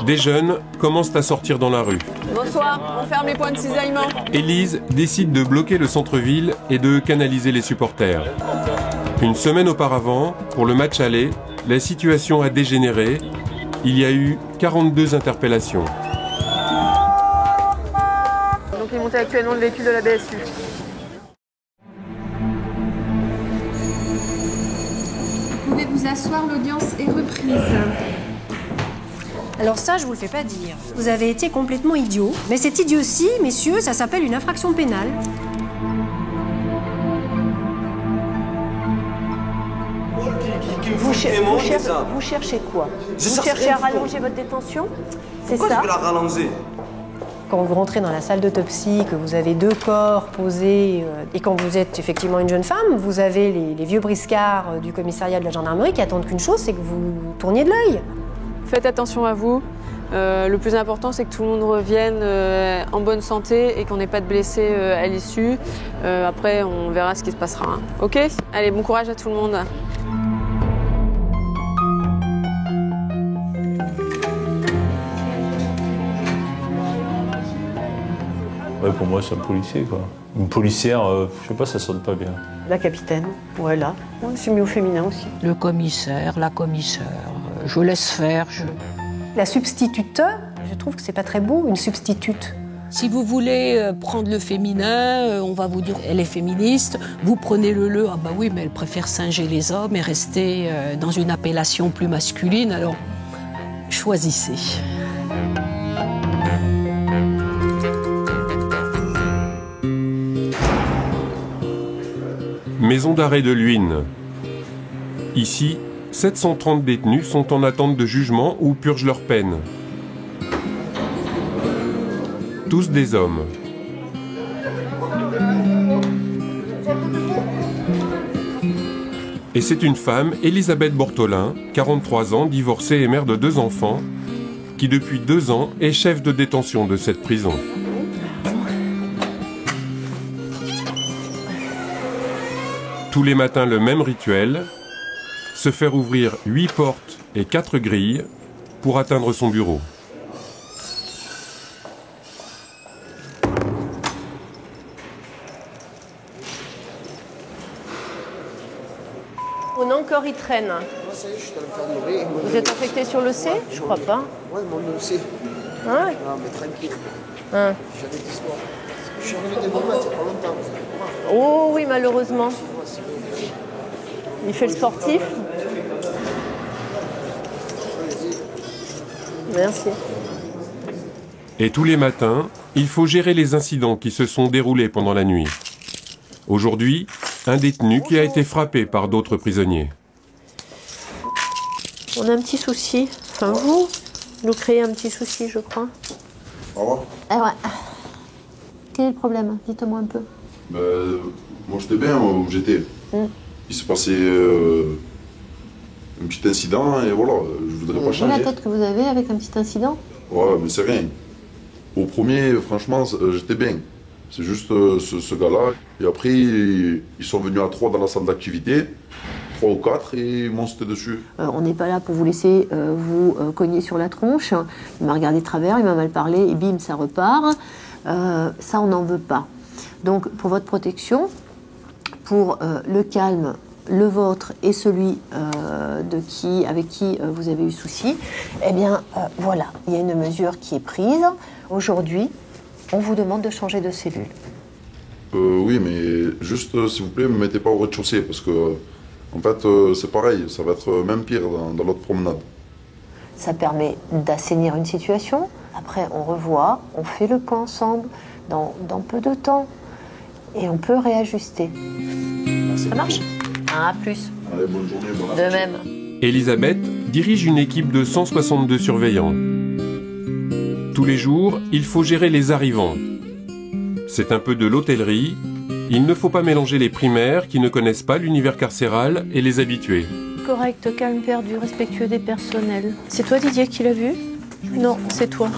des jeunes commencent à sortir dans la rue. Bonsoir, on ferme les points de cisaillement. Élise décide de bloquer le centre-ville et de canaliser les supporters. Une semaine auparavant, pour le match aller, la situation a dégénéré. Il y a eu 42 interpellations. Donc il montait actuellement le véhicule de la BSU. Vous pouvez vous asseoir, l'audience est reprise. Alors ça, je vous le fais pas dire. Vous avez été complètement idiot. Mais cette idiotie, messieurs, ça s'appelle une infraction pénale. Vous cherchez quoi? Vous cherchez à rallonger votre détention? C'est ça? Pourquoi je vais la rallonger? Quand vous rentrez dans la salle d'autopsie, que vous avez 2 corps posés, et quand vous êtes effectivement une jeune femme, vous avez les vieux briscards du commissariat de la gendarmerie qui attendent qu'une chose, c'est que vous tourniez de l'œil. Faites attention à vous. Le plus important, c'est que tout le monde revienne en bonne santé et qu'on n'ait pas de blessés à l'issue. Après, on verra ce qui se passera. Hein. Ok? Allez, bon courage à tout le monde. Ouais, pour moi, c'est un policier, quoi. Une policière, je sais pas, ça sonne pas bien. La capitaine, voilà. On s'est mis au féminin aussi. Le commissaire, la commissaire, je laisse faire. La substitute, je trouve que c'est pas très beau, une substitute. Si vous voulez prendre le féminin, on va vous dire elle est féministe. Vous prenez le, ah bah oui, mais elle préfère singer les hommes et rester dans une appellation plus masculine. Alors, choisissez. Maison d'arrêt de Luynes. Ici, 730 détenus sont en attente de jugement ou purgent leur peine. Tous des hommes. Et c'est une femme, Elisabeth Bortolin, 43 ans, divorcée et mère de 2 enfants, qui depuis 2 ans est chef de détention de cette prison. Tous les matins, le même rituel, se faire ouvrir 8 portes et 4 grilles pour atteindre son bureau. On a encore, il traîne. Vous êtes affecté sur le C? Je crois pas. Ouais, mon le C. Hein? Non, mais tranquille. Hein? J'avais des sports. Je suis arrivé des moments, il n'y a pas longtemps. Oh oui, malheureusement. Il fait le sportif. Merci. Et tous les matins, il faut gérer les incidents qui se sont déroulés pendant la nuit. Aujourd'hui, un détenu qui a été frappé par d'autres prisonniers. On a un petit souci. Enfin, vous nous créez un petit souci, je crois. Au revoir. Ah ouais. Quel est le problème? Dites-moi un peu. Moi, j'étais bien où j'étais. Il s'est passé un petit incident et voilà, je voudrais pas changer. La tête que vous avez avec un petit incident? Ouais, mais c'est rien. Au premier, franchement, j'étais bien. C'est juste ce gars-là. Et après, ils sont venus à 3 dans la salle d'activité, 3 ou 4, et ils m'ont sauté dessus. On n'est pas là pour vous laisser vous cogner sur la tronche. Il m'a regardé de travers, il m'a mal parlé, et bim, ça repart. Ça, on n'en veut pas. Donc, pour votre protection, pour le calme, le vôtre et celui avec qui vous avez eu souci, eh bien, voilà, il y a une mesure qui est prise. Aujourd'hui, on vous demande de changer de cellule. Oui, mais juste, s'il vous plaît, ne me mettez pas au rez-de-chaussée, parce que, en fait, c'est pareil, ça va être même pire dans l'autre promenade. Ça permet d'assainir une situation. Après, on revoit, on fait le point ensemble dans peu de temps. Et on peut réajuster. Ça marche? À plus. Allez, bonne journée, bon De même. Elisabeth dirige une équipe de 162 surveillants. Tous les jours, il faut gérer les arrivants. C'est un peu de l'hôtellerie. Il ne faut pas mélanger les primaires qui ne connaissent pas l'univers carcéral et les habitués. Correct, calme, perdu, respectueux des personnels. C'est toi, Didier, qui l'a vu? Non, c'est toi.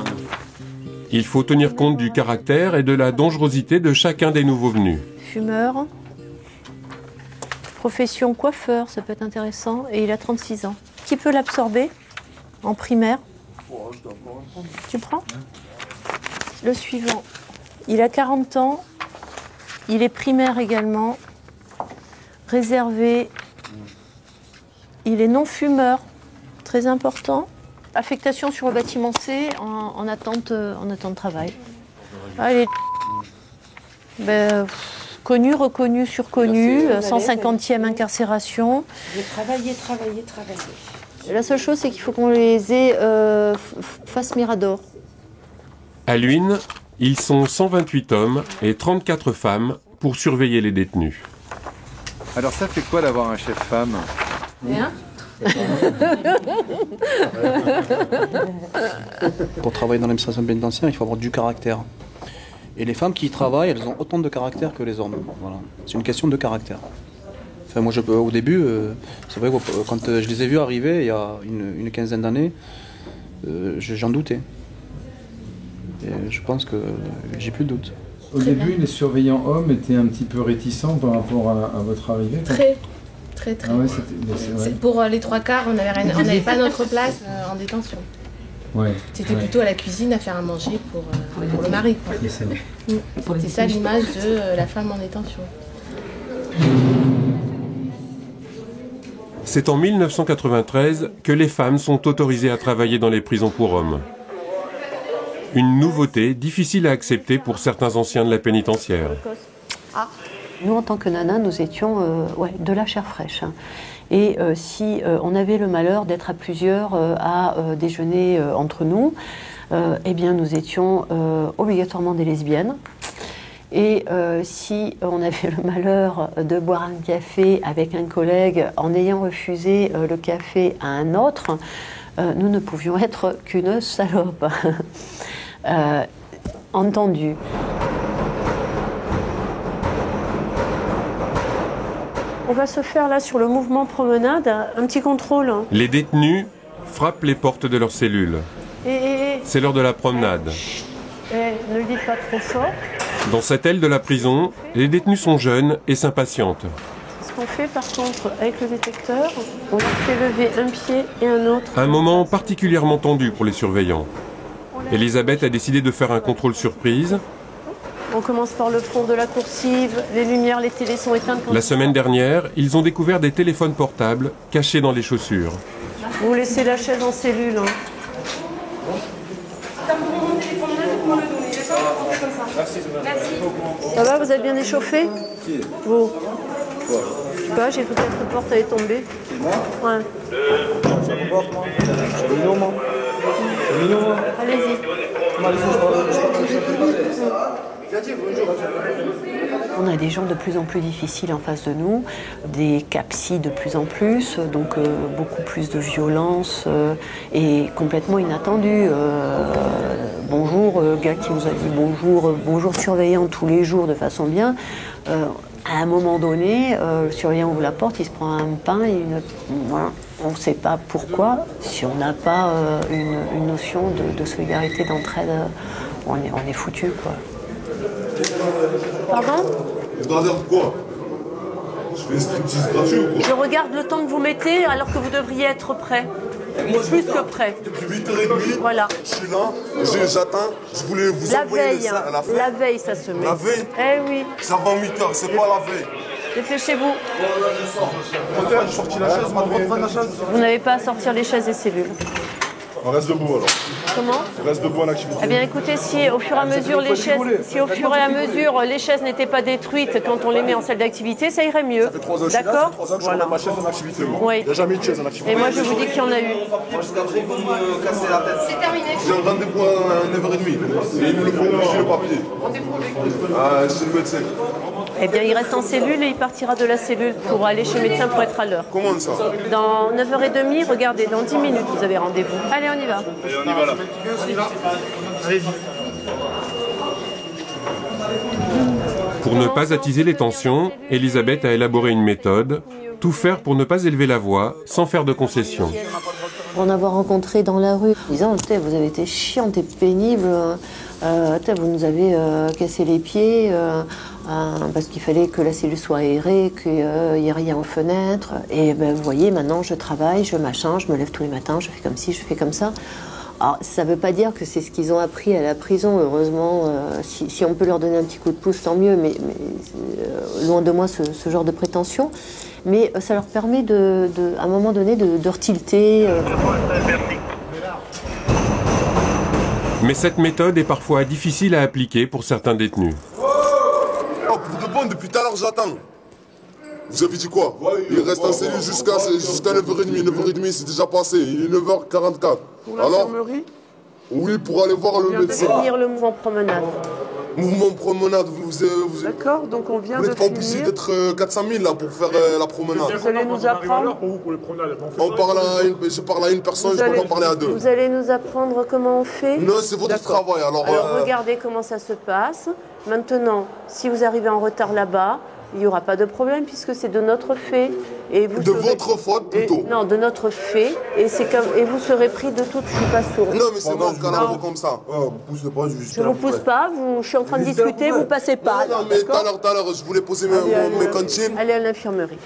Il faut tenir compte du caractère et de la dangerosité de chacun des nouveaux venus. Fumeur. Profession coiffeur, ça peut être intéressant. Et il a 36 ans. Qui peut l'absorber en primaire? Tu prends? Le suivant. Il a 40 ans. Il est primaire également. Réservé. Il est non-fumeur. Très important. Affectation sur le bâtiment C en attente de travail. Allez. Connu, reconnu, surconnu. 150e incarcération. Travailler. La seule chose, c'est qu'il faut qu'on les ait face Mirador. À Luynes, ils sont 128 hommes et 34 femmes pour surveiller les détenus. Alors ça fait quoi d'avoir un chef femme? Rien. Pour travailler dans l'administration pénitentiaire, il faut avoir du caractère. Et les femmes qui y travaillent, elles ont autant de caractère que les hommes. Voilà. C'est une question de caractère. Enfin, moi, au début, c'est vrai que quand je les ai vus arriver il y a une quinzaine d'années, j'en doutais. Et je pense que j'ai plus de doute. Au début, les surveillants hommes étaient un petit peu réticents par rapport à votre arrivée. Très. Ah ouais, ouais. Pour les trois quarts, on n'avait pas notre place en détention. Ouais. C'était plutôt à la cuisine à faire à manger pour le mari. C'est ça l'image de la femme en détention. C'est en 1993 que les femmes sont autorisées à travailler dans les prisons pour hommes. Une nouveauté difficile à accepter pour certains anciens de la pénitentiaire. Nous, en tant que nana, nous étions de la chair fraîche. Et si on avait le malheur d'être à plusieurs à déjeuner entre nous, eh bien, nous étions obligatoirement des lesbiennes. Et si on avait le malheur de boire un café avec un collègue en ayant refusé le café à un autre, nous ne pouvions être qu'une salope. Entendu. On va se faire là sur le mouvement promenade un petit contrôle. Les détenus frappent les portes de leur cellule. C'est l'heure de la promenade. Ne le dites pas trop fort. Dans cette aile de la prison, les détenus sont jeunes et s'impatientent. Ce qu'on fait par contre avec le détecteur, on leur fait lever un pied et un autre. Un moment particulièrement tendu pour les surveillants. Elisabeth a décidé de faire un contrôle surprise. On commence par le fond de la coursive, les lumières, les télés sont éteintes. La semaine dernière, ils ont découvert des téléphones portables cachés dans les chaussures. Vous laissez la chaise en cellule. Ça va, vous êtes bien échauffé? Vous? Je sais pas, j'ai cru que la porte allait tomber. Ouais. Allez-y. On a des gens de plus en plus difficiles en face de nous, des CAPSI de plus en plus, donc beaucoup plus de violence et complètement inattendu. Bonjour, gars qui nous a dit bonjour surveillant tous les jours de façon bien. À un moment donné, le surveillant ouvre la porte, il se prend un pain et voilà. On ne sait pas pourquoi. Si on n'a pas une notion de solidarité, d'entraide, on est foutu, quoi. Pardon? Quoi? Je fais un striptease gratuit ou quoi? Je regarde le temps que vous mettez alors que vous devriez être prêt. Plus que prêt. Depuis 8h30, voilà. Je suis là, j'attends, je voulais vous envoyer les à la fin. La veille, ça se met. La veille? Eh oui. Ça va 8h, c'est pas la veille. Dépêchez-vous. Je sorti la chaise, on a le droit de prendre la chaise. Vous n'avez pas à sortir les chaises et cellules. On reste debout alors. Comment? On reste debout en activité. Eh bien écoutez, si au fur et à mesure les chaises n'étaient pas détruites quand on les met en salle d'activité, ça irait mieux. Ça fait 3 ans que je suis là, ça fait 3 ans que je remets ma chaise en activité. Oui. Il n'y a jamais eu de chaise en activité. Et moi je vous dis qu'il y en a eu. Jusqu'après vous me cassez la tête. C'est terminé. J'ai un rendez-vous à 9h30. Et il me le faut, j'ai le papier. C'est le médecin. Eh bien, il reste en cellule et il partira de la cellule pour aller chez le médecin pour être à l'heure. Comment ça? Dans 9h30, regardez, dans 10 minutes, vous avez rendez-vous. Allez, on y va. Allez, on y va là. Allez-y. Pour ne pas attiser les tensions, Elisabeth a élaboré une méthode, tout faire pour ne pas élever la voix, sans faire de concessions. Pour en avoir rencontré dans la rue, disant, vous avez été chiante et pénible, vous nous avez cassé les pieds, parce qu'il fallait que la cellule soit aérée, qu'il n'y ait rien aux fenêtres. Et ben, vous voyez, maintenant je travaille, je me lève tous les matins, je fais comme ci, je fais comme ça. Alors, ça ne veut pas dire que c'est ce qu'ils ont appris à la prison, heureusement. Si on peut leur donner un petit coup de pouce, tant mieux, mais loin de moi ce genre de prétention. Mais ça leur permet, à un moment donné, de retilter. Mais cette méthode est parfois difficile à appliquer pour certains détenus. Oh, pour de bon, depuis tout à l'heure, j'attends. Vous avez dit quoi? Il reste en cellule jusqu'à 9h30. 9h30, c'est déjà passé. Il est 9h44. Pour l'infirmerie? Oui, pour aller voir le médecin. C'est finir le mouvement promenade. Mouvement promenade, D'accord, donc on vient vous de n'êtes pas obligé finir. d'être 400 000 là, pour faire la promenade. Vous allez nous apprendre. Je parle à une personne, je ne peux pas parler à deux. Vous allez nous apprendre comment on fait? Non, c'est votre travail. Alors regardez comment ça se passe. Maintenant, si vous arrivez en retard là-bas, il n'y aura pas de problème puisque c'est de notre fait. Et vous de votre faute plutôt? Non, de notre fait. Et vous serez pris de toute... Je suis pas sourde. Non, mais c'est moi qui en comme ça. Je vous pousse pas, je suis en train de discuter, vous passez pas. Non, mais tout à l'heure, je voulais poser mes cantines. Allez à l'infirmerie.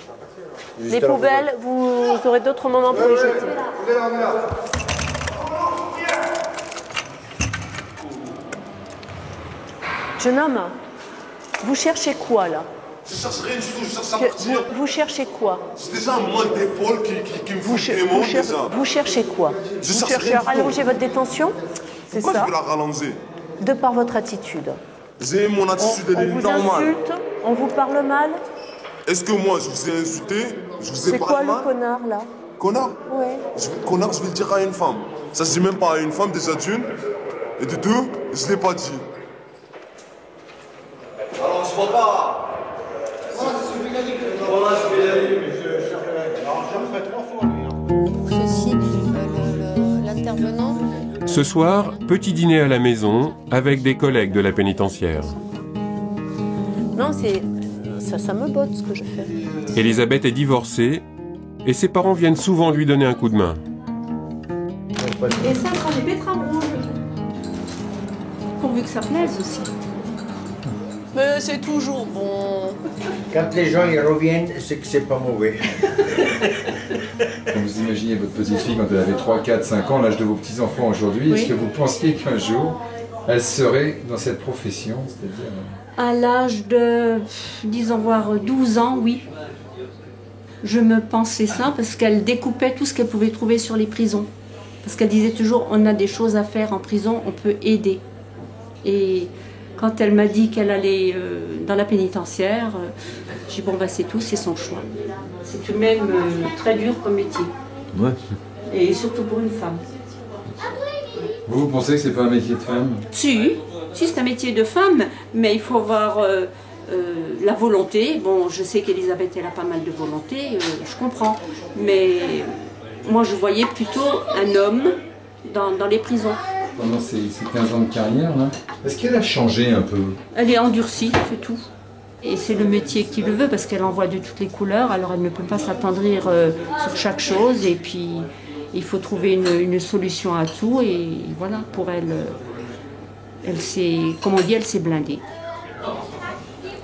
Les poubelles, vous aurez d'autres moments pour les jeter. Jeune homme, vous cherchez quoi là? Je cherche rien du tout, je cherche à partir. Vous cherchez quoi? C'est déjà un mal d'épaule qui me fout des mots déjà. Vous cherchez quoi? Je cherche rien du tout. Allonger votre détention? C'est ça? Pourquoi je vais la rallonger? De par votre attitude. J'ai mon attitude, elle est normale. On vous insulte? On vous parle mal? Est-ce que moi, je vous ai insulté? Je vous ai parlé mal? C'est quoi le connard là? Connard? Ouais. Connard, je vais le dire à une femme. Ça se dit même pas à une femme déjà d'une. Et de deux, je ne l'ai pas dit. Alors, je vois pas. Ceci, l'intervenant. Ce soir, petit dîner à la maison avec des collègues de la pénitentiaire. Non, ça me botte ce que je fais. Elisabeth est divorcée et ses parents viennent souvent lui donner un coup de main. Et ça sera des betteraves rouges. Pourvu que ça plaise aussi. Mais c'est toujours bon. Quand les gens y reviennent, c'est que c'est pas mauvais. Quand vous imaginez votre petite fille quand elle avait 3, 4, 5 ans, l'âge de vos petits-enfants aujourd'hui, Oui. est-ce que vous pensiez qu'un jour, elle serait dans cette profession, c'est-à-dire... À l'âge de, disons voir 12 ans, oui. Je me pensais ça parce qu'elle découpait tout ce qu'elle pouvait trouver sur les prisons. Parce qu'elle disait toujours, on a des choses à faire en prison, on peut aider. Et quand elle m'a dit qu'elle allait dans la pénitentiaire, j'ai dit bon bah c'est tout, c'est son choix. C'est tout de même très dur comme métier. Ouais. Et surtout pour une femme. Vous pensez que c'est pas un métier de femme? Si, c'est un métier de femme, mais il faut avoir la volonté. Bon, je sais qu'Elisabeth, elle a pas mal de volonté, je comprends. Mais moi, je voyais plutôt un homme dans les prisons. Pendant ces 15 ans de carrière, là, est-ce qu'elle a changé un peu? Elle est endurcie, c'est tout. Et c'est le métier qui le veut, parce qu'elle en voit de toutes les couleurs, alors elle ne peut pas s'attendrir sur chaque chose. Et puis, il faut trouver une solution à tout. Et voilà, pour elle, elle s'est, comme on dit, elle s'est blindée.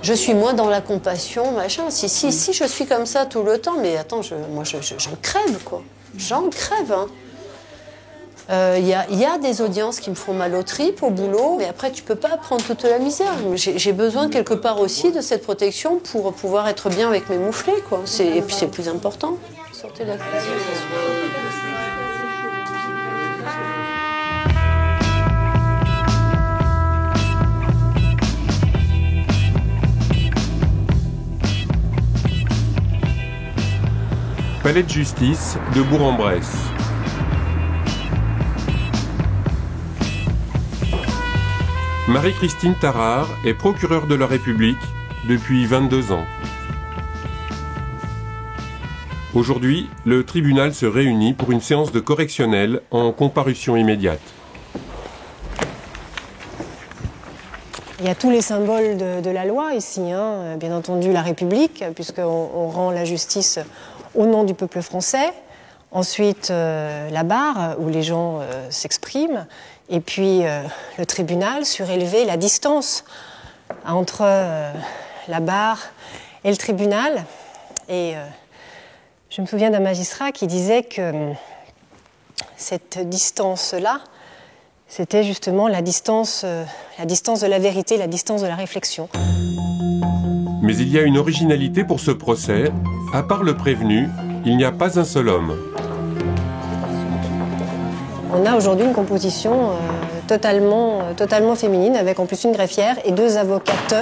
Je suis moins dans la compassion, machin. Si je suis comme ça tout le temps, mais attends, moi j'en crève, quoi. J'en crève, hein. Il y a des audiences qui me font mal aux tripes, au boulot, mais après tu peux pas prendre toute la misère. J'ai besoin quelque part aussi de cette protection pour pouvoir être bien avec mes mouflets, quoi. Et puis c'est le plus important. Sortez la cuisine. Palais de justice de Bourg-en-Bresse. Marie-Christine Tarard est procureure de la République depuis 22 ans. Aujourd'hui, le tribunal se réunit pour une séance de correctionnel en comparution immédiate. Il y a tous les symboles de la loi ici, hein. Bien entendu la République, puisqu'on rend la justice au nom du peuple français. Ensuite, la barre, où les gens s'expriment. Et puis, le tribunal, surélevé, la distance entre la barre et le tribunal. Et je me souviens d'un magistrat qui disait que cette distance-là C'était justement la distance de la vérité, la distance de la réflexion. Mais il y a une originalité pour ce procès. À part le prévenu, il n'y a pas un seul homme. On a aujourd'hui une composition totalement féminine, avec en plus une greffière et 2 avocates,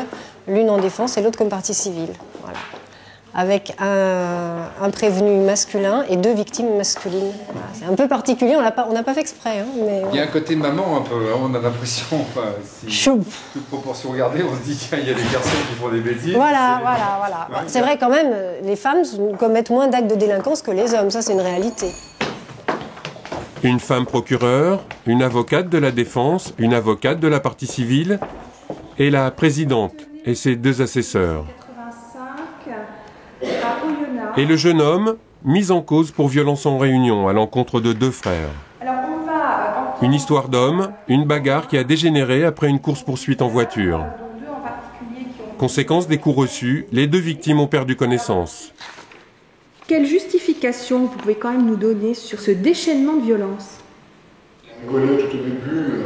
l'une en défense et l'autre comme partie civile. Voilà. Avec un prévenu masculin et 2 victimes masculines. Voilà. C'est un peu particulier, on n'a pas fait exprès. Hein, mais il y a un côté maman un peu, hein, on a l'impression, enfin, si toute proportion regardée, on se dit tiens, il y a des garçons qui font des bêtises. Voilà. Ouais, c'est vrai quand même, les femmes commettent moins d'actes de délinquance que les hommes, ça c'est une réalité. Une femme procureure, une avocate de la défense, une avocate de la partie civile et la présidente et ses 2 assesseurs. Et le jeune homme, mis en cause pour violence en réunion à l'encontre de 2 frères. Une histoire d'homme, une bagarre qui a dégénéré après une course-poursuite en voiture. Conséquence des coups reçus, les 2 victimes ont perdu connaissance. Quelle justification vous pouvez quand même nous donner sur ce déchaînement de violence? On rigolait tout au début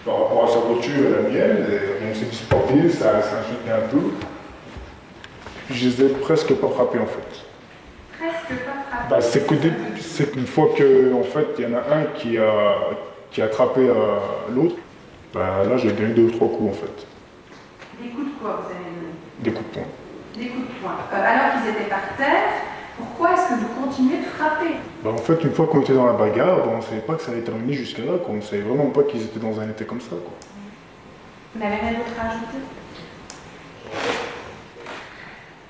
par rapport à sa voiture et la mienne, et on s'est disputé, ça insultait un peu. Je les ai presque pas frappés en fait. Presque pas frappés? C'est qu'une fois qu'en fait il y en a un qui a attrapé l'autre, là j'ai donné 2 ou 3 coups en fait. Des coups de quoi vous avez donné? Des coups de poing. Des coups de poing. Alors qu'ils étaient par terre, pourquoi est-ce que vous continuez de frapper? En fait, une fois qu'on était dans la bagarre, on ne savait pas que ça allait terminer jusqu'à là. On ne savait vraiment pas qu'ils étaient dans un état comme ça. Quoi. Vous n'avez rien d'autre à ajouter?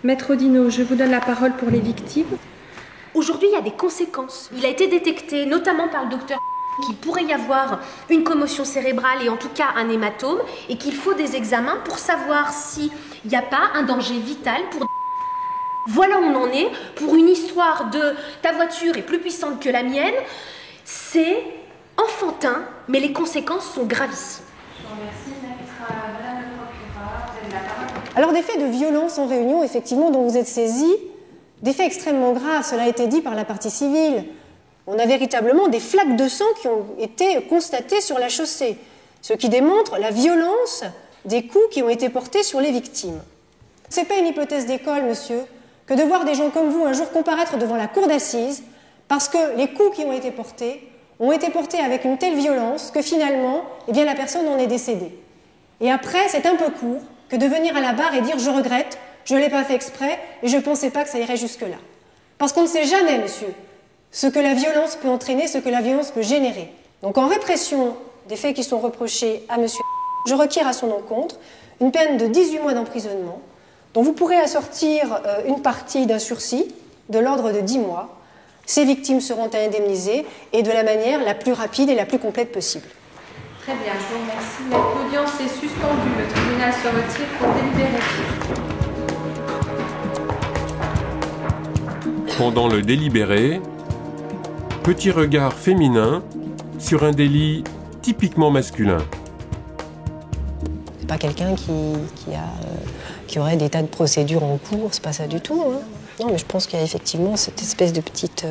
Maître Dino, je vous donne la parole pour les victimes. Aujourd'hui, il y a des conséquences. Il a été détecté, notamment par le docteur, qu'il pourrait y avoir une commotion cérébrale et en tout cas un hématome, et qu'il faut des examens pour savoir s'il n'y a pas un danger vital pour... Voilà où on en est pour une histoire de ta voiture est plus puissante que la mienne. C'est enfantin, mais les conséquences sont gravissimes. Je vous remercie, maître. Madame le procureur, vous avez la parole. Alors des faits de violence en réunion, effectivement, dont vous êtes saisis, des faits extrêmement graves, cela a été dit par la partie civile. On a véritablement des flaques de sang qui ont été constatées sur la chaussée, ce qui démontre la violence des coups qui ont été portés sur les victimes. Ce n'est pas une hypothèse d'école, monsieur, que de voir des gens comme vous un jour comparaître devant la cour d'assises parce que les coups qui ont été portés avec une telle violence que finalement, la personne en est décédée. Et après, c'est un peu court que de venir à la barre et dire « je regrette, je ne l'ai pas fait exprès et je ne pensais pas que ça irait jusque-là ». Parce qu'on ne sait jamais, monsieur, ce que la violence peut entraîner, ce que la violence peut générer. Donc en répression des faits qui sont reprochés à monsieur, je requiers à son encontre une peine de 18 mois d'emprisonnement, dont vous pourrez assortir une partie d'un sursis de l'ordre de 10 mois. Ces victimes seront à indemniser et de la manière la plus rapide et la plus complète possible. Très bien, je vous remercie. L'audience est suspendue. Le tribunal se retire pour délibérer. Pendant le délibéré, petit regard féminin sur un délit typiquement masculin. C'est pas quelqu'un qui aurait des tas de procédures en cours, c'est pas ça du tout. Hein. Non, mais je pense qu'il y a effectivement cette espèce de petite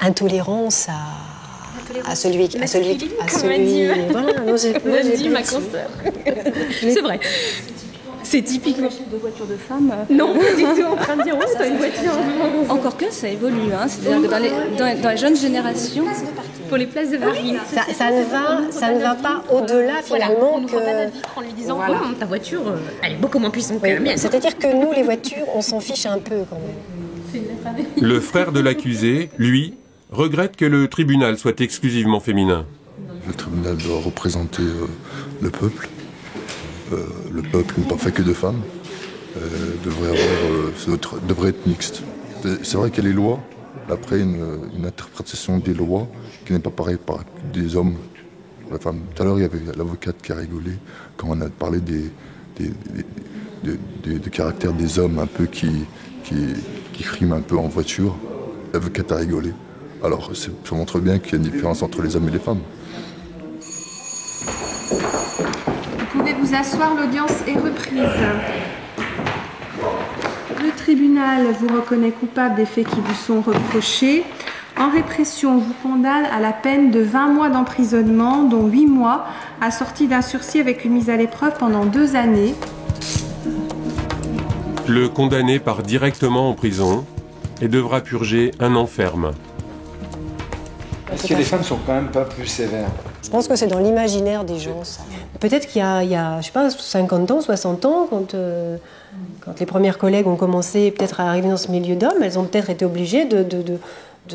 intolérance à celui. Voilà, dit ma consoeur. C'est vrai. C'est typiquement de voiture de femme. Non, pas du tout en train de dire oui, c'est une voiture. Encore que ça évolue, hein. C'est-à-dire que dans les jeunes générations, pour les places de parking. Ça ne va pas au-delà finalement on n'ouvre pas notre vitre en lui disant ta voiture, elle est beaucoup moins puissante que la mienne. C'est-à-dire que nous, les voitures, on s'en fiche un peu quand même. Le frère de l'accusé, lui, regrette que le tribunal soit exclusivement féminin. Le tribunal doit représenter le peuple. Le peuple n'est pas fait que de femmes. Devrait être mixte. C'est vrai qu'il y a les lois. Après, une interprétation des lois qui n'est pas pareille par des hommes ou la femme. Tout à l'heure, il y avait l'avocate qui a rigolé quand on a parlé des caractères des hommes un peu qui criment un peu en voiture. L'avocate a rigolé. Alors, ça montre bien qu'il y a une différence entre les hommes et les femmes. Vous pouvez vous asseoir, l'audience est reprise. Le tribunal vous reconnaît coupable des faits qui vous sont reprochés. En en répression vous condamne à la peine de 20 mois d'emprisonnement, dont 8 mois assortis d'un sursis avec une mise à l'épreuve pendant 2 années. Le condamné part directement en prison et devra purger 1 an ferme. Est-ce que les femmes sont quand même pas plus sévères? Je pense que c'est dans l'imaginaire des gens, ça. Peut-être qu'il y a, je sais pas, 50 ans, 60 ans, quand les premières collègues ont commencé peut-être à arriver dans ce milieu d'hommes, elles ont peut-être été obligées de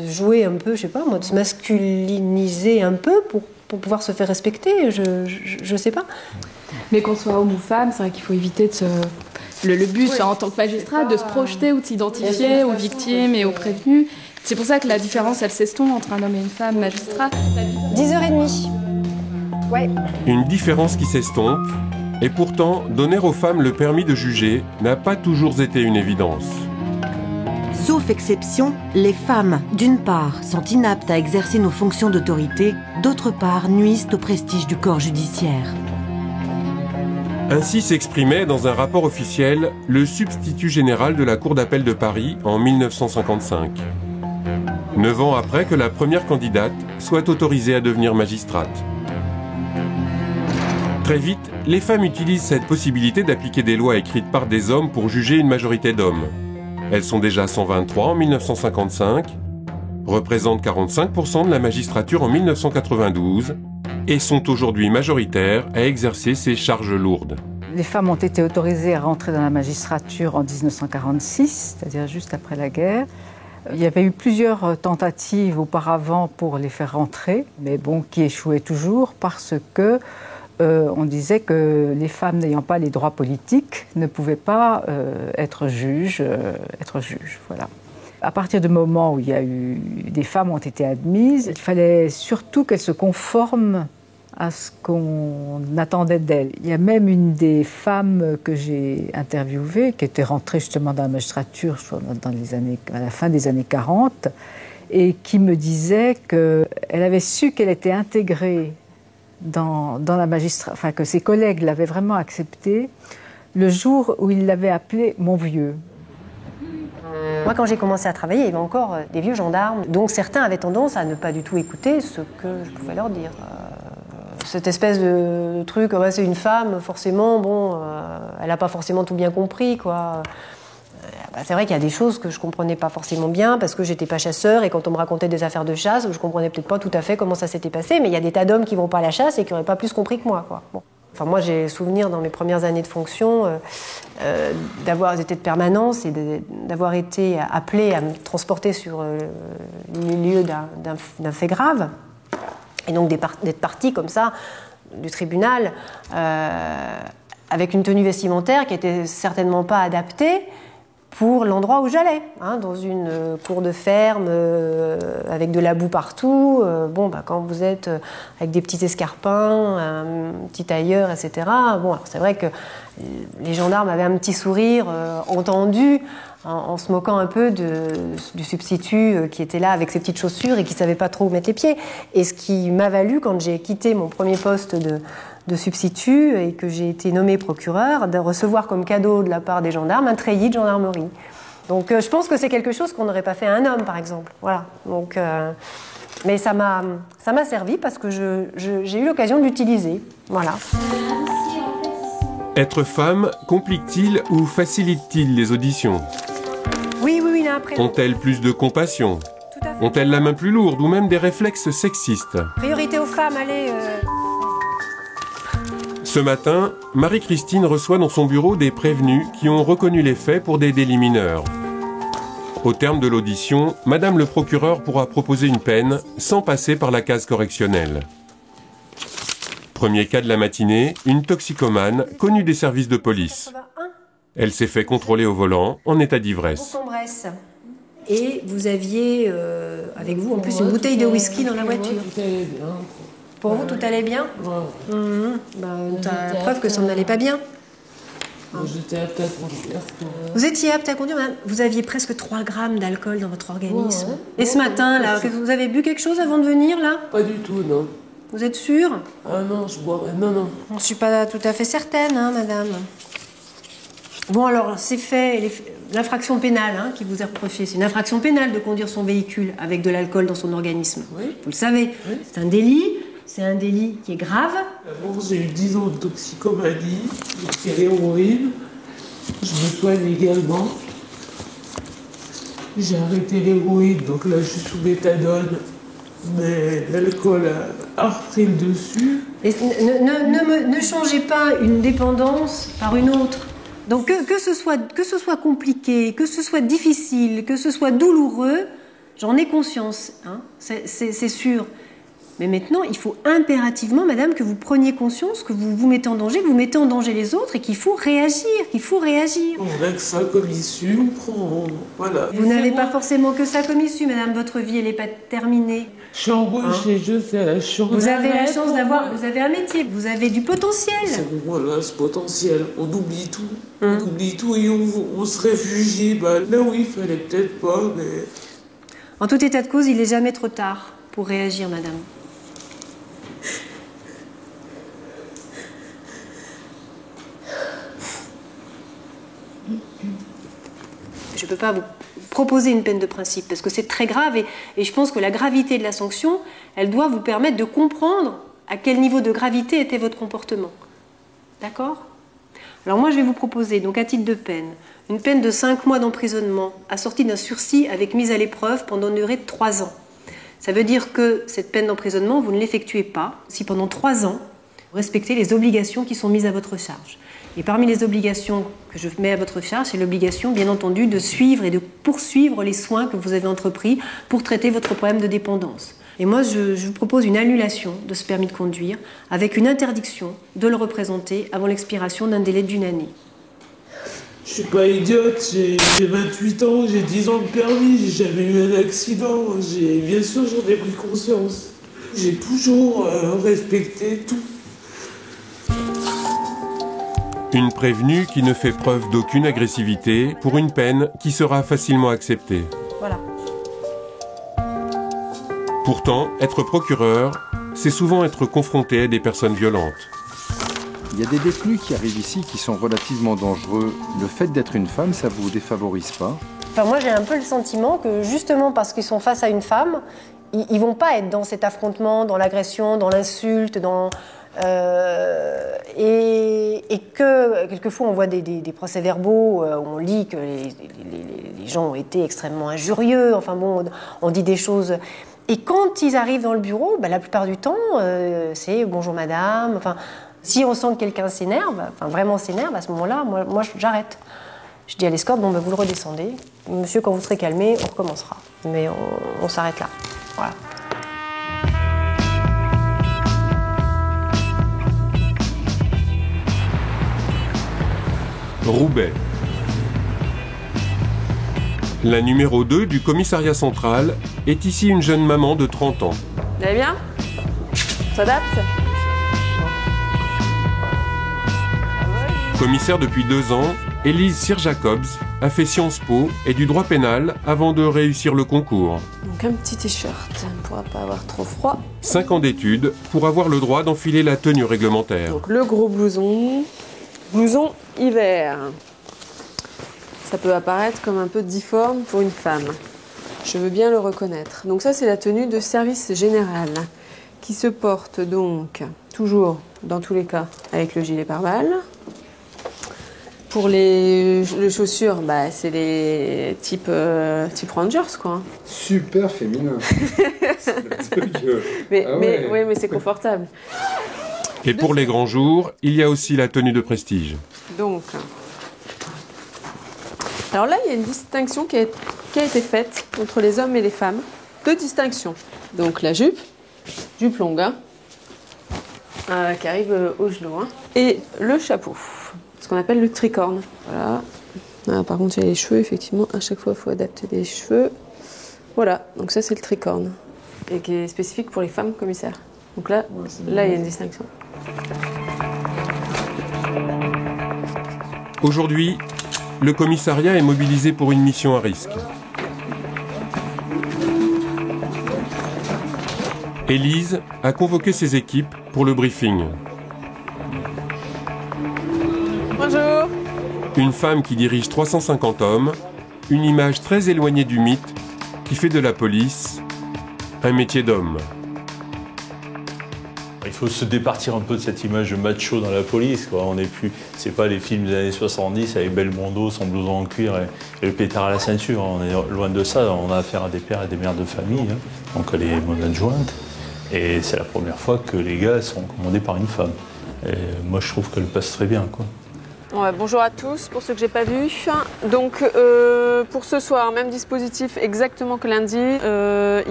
jouer un peu, je sais pas moi, de se masculiniser un peu pour pouvoir se faire respecter, je sais pas. Mais qu'on soit homme ou femme, c'est vrai qu'il faut éviter de se... Le but, en tant que magistrat, de se projeter ou de s'identifier aux victimes et aux prévenus. C'est pour ça que la différence, elle s'estompe entre un homme et une femme magistrat. 10h30. Ouais. Une différence qui s'estompe, et pourtant, donner aux femmes le permis de juger n'a pas toujours été une évidence. Sauf exception, les femmes, d'une part, sont inaptes à exercer nos fonctions d'autorité, d'autre part, nuisent au prestige du corps judiciaire. Ainsi s'exprimait dans un rapport officiel le substitut général de la Cour d'appel de Paris en 1955. 9 ans après que la première candidate soit autorisée à devenir magistrate. Très vite, les femmes utilisent cette possibilité d'appliquer des lois écrites par des hommes pour juger une majorité d'hommes. Elles sont déjà 123 en 1955, représentent 45% de la magistrature en 1992 et sont aujourd'hui majoritaires à exercer ces charges lourdes. Les femmes ont été autorisées à rentrer dans la magistrature en 1946, c'est-à-dire juste après la guerre. Il y avait eu plusieurs tentatives auparavant pour les faire rentrer, mais bon, qui échouaient toujours parce que on disait que les femmes n'ayant pas les droits politiques ne pouvaient pas être juges, voilà. À partir du moment où il y a eu des femmes ont été admises, il fallait surtout qu'elles se conforment à ce qu'on attendait d'elles. Il y a même une des femmes que j'ai interviewées qui était rentrée justement dans la magistrature à la fin des années 40 et qui me disait qu'elle avait su qu'elle était intégrée dans la magistrature, enfin que ses collègues l'avaient vraiment acceptée le jour où ils l'avaient appelée « mon vieux ». Moi, quand j'ai commencé à travailler, il y avait encore des vieux gendarmes. Donc certains avaient tendance à ne pas du tout écouter ce que je pouvais leur dire. Cette espèce de truc, c'est une femme, forcément, elle n'a pas forcément tout bien compris, quoi. C'est vrai qu'il y a des choses que je ne comprenais pas forcément bien parce que j'étais pas chasseur et quand on me racontait des affaires de chasse, je ne comprenais peut-être pas tout à fait comment ça s'était passé, mais il y a des tas d'hommes qui ne vont pas à la chasse et qui n'auraient pas plus compris que moi, quoi. Bon. Enfin, moi, j'ai souvenir dans mes premières années de fonction d'avoir été de permanence et d'avoir été appelée à me transporter sur le lieu d'un fait grave. Et donc d'être partie comme ça du tribunal avec une tenue vestimentaire qui n'était certainement pas adaptée pour l'endroit où j'allais, dans une cour de ferme avec de la boue partout. Quand vous êtes avec des petits escarpins, un petit tailleur, etc. C'est vrai que les gendarmes avaient un petit sourire entendu en se moquant un peu du substitut qui était là avec ses petites chaussures et qui ne savait pas trop où mettre les pieds. Et ce qui m'a valu, quand j'ai quitté mon premier poste de substitut et que j'ai été nommée procureur, de recevoir comme cadeau de la part des gendarmes un treillis de gendarmerie. Donc je pense que c'est quelque chose qu'on n'aurait pas fait à un homme, par exemple. Voilà. Donc, mais ça m'a servi parce que j'ai eu l'occasion de l'utiliser. Voilà. Être femme complique-t-il ou facilite-t-il les auditions? Oui, là, après. Ont-elles plus de compassion? Ont-elles la main plus lourde ou même des réflexes sexistes? Priorité aux femmes, allez. Ce matin, Marie-Christine reçoit dans son bureau des prévenus qui ont reconnu les faits pour des délits mineurs. Au terme de l'audition, Madame le procureur pourra proposer une peine sans passer par la case correctionnelle. Premier cas de la matinée, une toxicomane connue des services de police. Elle s'est fait contrôler au volant en état d'ivresse. Et vous aviez avec vous en plus une bouteille de whisky dans la voiture. Pour vous, tout allait bien? T'as preuve que ça n'allait pas bien. J'étais apte à conduire. Vous étiez apte à conduire, madame? Vous aviez presque 3 grammes d'alcool dans votre organisme. Et ce matin, là, vous avez bu quelque chose avant de venir, là? Pas du tout, non. Vous êtes sûre? Ah non, je boirais. Non. Je ne suis pas tout à fait certaine, madame. Bon, alors, c'est fait. l'infraction pénale qui vous est reprochée. C'est une infraction pénale de conduire son véhicule avec de l'alcool dans son organisme. Oui. Vous le savez. Oui. C'est un délit. C'est un délit qui est grave. Bon, j'ai eu 10 ans de toxicomanie, j'ai pris l'héroïne. Je me soigne également. J'ai arrêté l'héroïne, donc là je suis sous méthadone. Mais l'alcool a repris le dessus. Et ne changez pas une dépendance par une autre. Donc que ce soit compliqué, que ce soit difficile, que ce soit douloureux, j'en ai conscience, c'est sûr. Mais maintenant, il faut impérativement, madame, que vous preniez conscience que vous vous mettez en danger, que vous mettez en danger les autres et qu'il faut réagir, On a que ça comme issue, on prend... Voilà. Vous n'avez pas forcément que ça comme issue, madame. Votre vie, elle n'est pas terminée. Je suis embauchée, je sais, la chance. Vous avez la chance d'avoir... Vous avez un métier, vous avez du potentiel. Voilà, ce potentiel. On oublie tout. On oublie tout et on se réfugie. Là où il fallait peut-être pas, mais... En tout état de cause, il n'est jamais trop tard pour réagir, madame. Je ne peux pas vous proposer une peine de principe parce que c'est très grave et je pense que la gravité de la sanction, elle doit vous permettre de comprendre à quel niveau de gravité était votre comportement. D'accord ? Alors moi, je vais vous proposer, donc à titre de peine, une peine de 5 mois d'emprisonnement assortie d'un sursis avec mise à l'épreuve pendant une durée de 3 ans. Ça veut dire que cette peine d'emprisonnement, vous ne l'effectuez pas si pendant 3 ans, vous respectez les obligations qui sont mises à votre charge. Et parmi les obligations que je mets à votre charge, c'est l'obligation, bien entendu, de suivre et de poursuivre les soins que vous avez entrepris pour traiter votre problème de dépendance. Et moi, je vous propose une annulation de ce permis de conduire avec une interdiction de le représenter avant l'expiration d'un délai d'1 année. Je suis pas idiote, j'ai 28 ans, j'ai 10 ans de permis, j'ai jamais eu un accident. Bien sûr, j'en ai pris conscience. J'ai toujours respecté tout. Une prévenue qui ne fait preuve d'aucune agressivité pour une peine qui sera facilement acceptée. Voilà. Pourtant, être procureur, c'est souvent être confronté à des personnes violentes. Il y a des détenus qui arrivent ici qui sont relativement dangereux. Le fait d'être une femme, ça vous défavorise pas? Enfin, moi, j'ai un peu le sentiment que justement parce qu'ils sont face à une femme, ils vont pas être dans cet affrontement, dans l'agression, dans l'insulte, et que quelquefois on voit des procès-verbaux où on lit que les gens ont été extrêmement injurieux, enfin bon, on dit des choses. Et quand ils arrivent dans le bureau, la plupart du temps, c'est « bonjour madame ». Enfin, si on sent que quelqu'un s'énerve, vraiment s'énerve, à ce moment-là, moi j'arrête. Je dis à l'escorte, vous le redescendez. Monsieur, quand vous serez calmé, on recommencera. Mais on s'arrête là. Voilà. Roubaix. La numéro 2 du commissariat central est ici une jeune maman de 30 ans. Vous allez bien? On s'adapte? Commissaire depuis 2 ans, Élise Cyr-Jacobs a fait Sciences Po et du droit pénal avant de réussir le concours. Donc un petit t-shirt, on ne pourra pas avoir trop froid. 5 ans d'études pour avoir le droit d'enfiler la tenue réglementaire. Donc le gros blouson hiver. Ça peut apparaître comme un peu difforme pour une femme. Je veux bien le reconnaître. Donc ça, c'est la tenue de service général qui se porte donc toujours, dans tous les cas, avec le gilet pare-balles. Pour les chaussures, c'est les type Rangers, quoi. Super féminin. mais c'est confortable. Et pour les grands jours, il y a aussi la tenue de prestige. Donc, alors là, il y a une distinction qui a été faite entre les hommes et les femmes. 2 distinctions. Donc la jupe longue, qui arrive au genou, et le chapeau, ce qu'on appelle le tricorne. Voilà. Ah, par contre, il y a les cheveux, effectivement. À chaque fois, il faut adapter les cheveux. Voilà, donc ça, c'est le tricorne, et qui est spécifique pour les femmes commissaires. Donc là, il y a une distinction. Aujourd'hui, le commissariat est mobilisé pour une mission à risque. Élise a convoqué ses équipes pour le briefing. Bonjour. Une femme qui dirige 350 hommes, une image très éloignée du mythe qui fait de la police un métier d'homme. Il faut se départir un peu de cette image de macho dans la police, quoi. On n'est plus, c'est pas les films des années 70 avec Belmondo, son blouson en cuir et le pétard à la ceinture. On est loin de ça. On a affaire à des pères et des mères de famille. Hein. Donc elle est mon adjointe. Et c'est la première fois que les gars sont commandés par une femme. Et moi, je trouve qu'elle passe très bien, quoi. Ouais, bonjour à tous, pour ceux que j'ai pas vus. Donc pour ce soir, même dispositif exactement que lundi,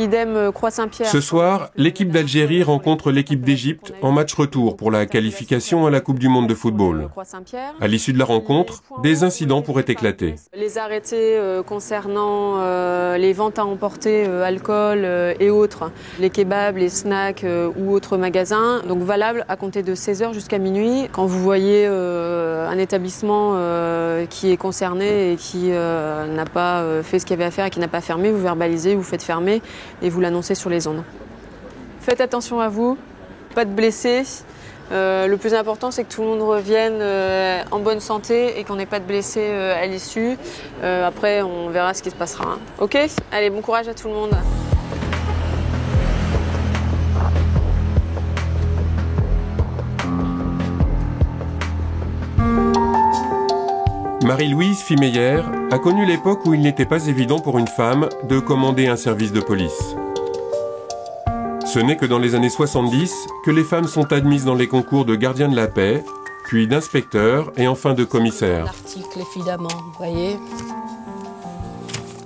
idem Croix-Saint-Pierre. Ce soir, l'équipe d'Algérie rencontre l'équipe d'Égypte en match retour pour la qualification à la Coupe du Monde de football. À l'issue de la rencontre, des incidents pourraient éclater. Les arrêtés concernant les ventes à emporter, alcool et autres, les kebabs, les snacks ou autres magasins, donc valables à compter de 16h jusqu'à minuit. Quand vous voyez un établissement qui est concerné et qui n'a pas fait ce qu'il y avait à faire et qui n'a pas fermé, vous verbalisez, vous faites fermer et vous l'annoncez sur les ondes. Faites attention à vous, pas de blessés. Le plus important, c'est que tout le monde revienne en bonne santé et qu'on n'ait pas de blessés à l'issue. Après, on verra ce qui se passera. Hein. Ok ? Allez, bon courage à tout le monde. Marie-Louise Fimeyer a connu l'époque où il n'était pas évident pour une femme de commander un service de police. Ce n'est que dans les années 70 que les femmes sont admises dans les concours de gardien de la paix, puis d'inspecteur et enfin de commissaire. L'article, évidemment, vous voyez.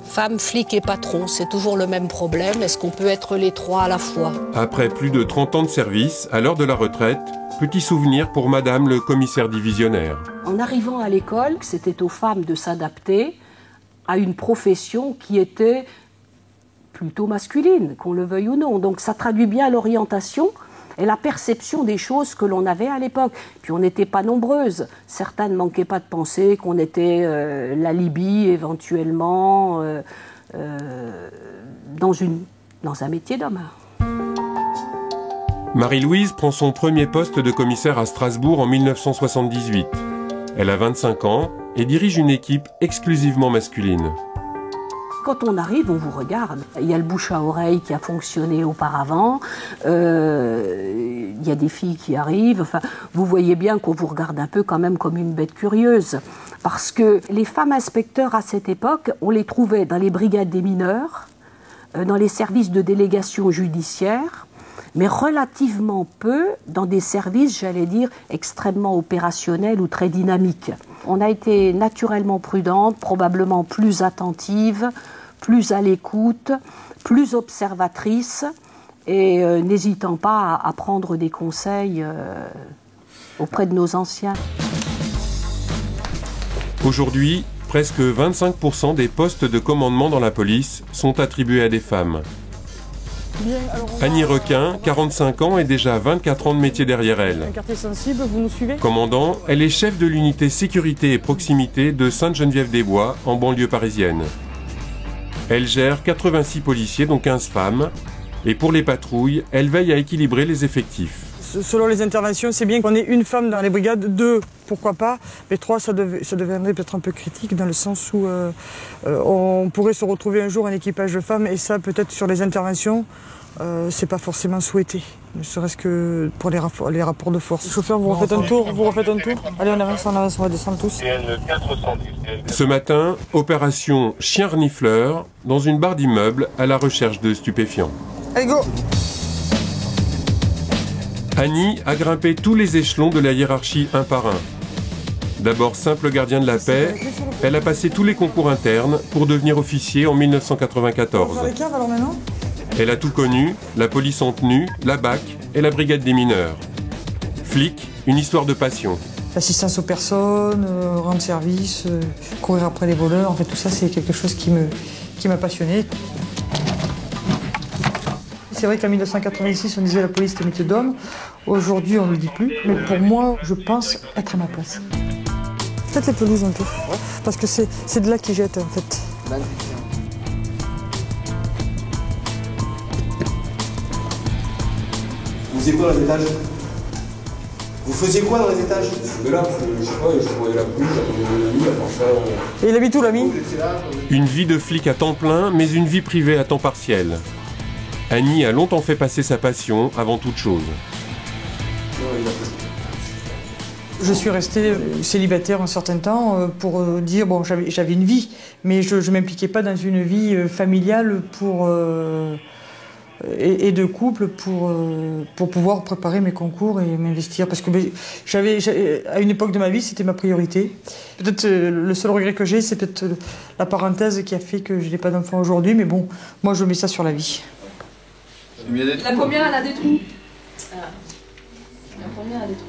Femme, flic et patron, c'est toujours le même problème. Est-ce qu'on peut être les trois à la fois ? Après plus de 30 ans de service, à l'heure de la retraite, petit souvenir pour madame le commissaire divisionnaire. En arrivant à l'école, c'était aux femmes de s'adapter à une profession qui était plutôt masculine, qu'on le veuille ou non. Donc ça traduit bien l'orientation et la perception des choses que l'on avait à l'époque. Puis on n'était pas nombreuses. Certains ne manquaient pas de penser qu'on était la Libye éventuellement dans un métier d'homme. Marie-Louise prend son premier poste de commissaire à Strasbourg en 1978. Elle a 25 ans et dirige une équipe exclusivement masculine. Quand on arrive, on vous regarde. Il y a le bouche à oreille qui a fonctionné auparavant. Il y a des filles qui arrivent. Enfin, vous voyez bien qu'on vous regarde un peu quand même comme une bête curieuse. Parce que les femmes inspecteurs à cette époque, on les trouvait dans les brigades des mineurs, dans les services de délégation judiciaire, mais relativement peu dans des services, j'allais dire, extrêmement opérationnels ou très dynamiques. On a été naturellement prudente, probablement plus attentive, plus à l'écoute, plus observatrice, et n'hésitant pas à prendre des conseils auprès de nos anciens. Aujourd'hui, presque 25% des postes de commandement dans la police sont attribués à des femmes. Annie Requin, 45 ans et déjà 24 ans de métier derrière elle. Un quartier sensible, vous nous suivez ? Commandant, elle est chef de l'unité sécurité et proximité de Sainte-Geneviève-des-Bois, en banlieue parisienne. Elle gère 86 policiers, dont 15 femmes. Et pour les patrouilles, elle veille à équilibrer les effectifs. Selon les interventions, c'est bien qu'on ait une femme dans les brigades, 2, pourquoi pas, mais 3, ça deviendrait peut-être un peu critique dans le sens où on pourrait se retrouver un jour un équipage de femmes et ça, peut-être sur les interventions, c'est pas forcément souhaité, ne serait-ce que pour les rapports de force. Chauffeur, vous refaites un tour, Allez, on avance, on va descendre tous. Ce matin, opération chien renifleur dans une barre d'immeuble à la recherche de stupéfiants. Allez, go! Annie a grimpé tous les échelons de la hiérarchie un par un. D'abord simple gardien de la paix, elle a passé tous les concours internes pour devenir officier en 1994. Elle a tout connu, la police en tenue, la BAC et la brigade des mineurs. Flic, une histoire de passion. L'assistance aux personnes, rendre service, courir après les voleurs, en fait tout ça c'est quelque chose qui m'a passionné. C'est vrai qu'en 1986, on disait la police était métier d'homme. Aujourd'hui, on ne le dit plus. Mais pour moi, je pense être à ma place. Faites les pelouses un peu. Parce que c'est de là qu'ils jettent, en fait. Vous êtes quoi, l'étage ? Vous faisiez quoi dans les étages? Mais là, je sais pas, je voyais la pluie, j'attendais l'ami, à part ça... Et il habite où l'ami? Une vie de flic à temps plein, mais une vie privée à temps partiel. Annie a longtemps fait passer sa passion avant toute chose. Je suis restée célibataire un certain temps pour dire, bon, j'avais une vie, mais je ne m'impliquais pas dans une vie familiale et de couple pour pouvoir préparer mes concours et m'investir. Parce que à une époque de ma vie, c'était ma priorité. Peut-être le seul regret que j'ai, c'est peut-être la parenthèse qui a fait que je n'ai pas d'enfant aujourd'hui, mais bon, moi je mets ça sur la vie. La première, elle a des trous. Ah. La première, elle a des trous.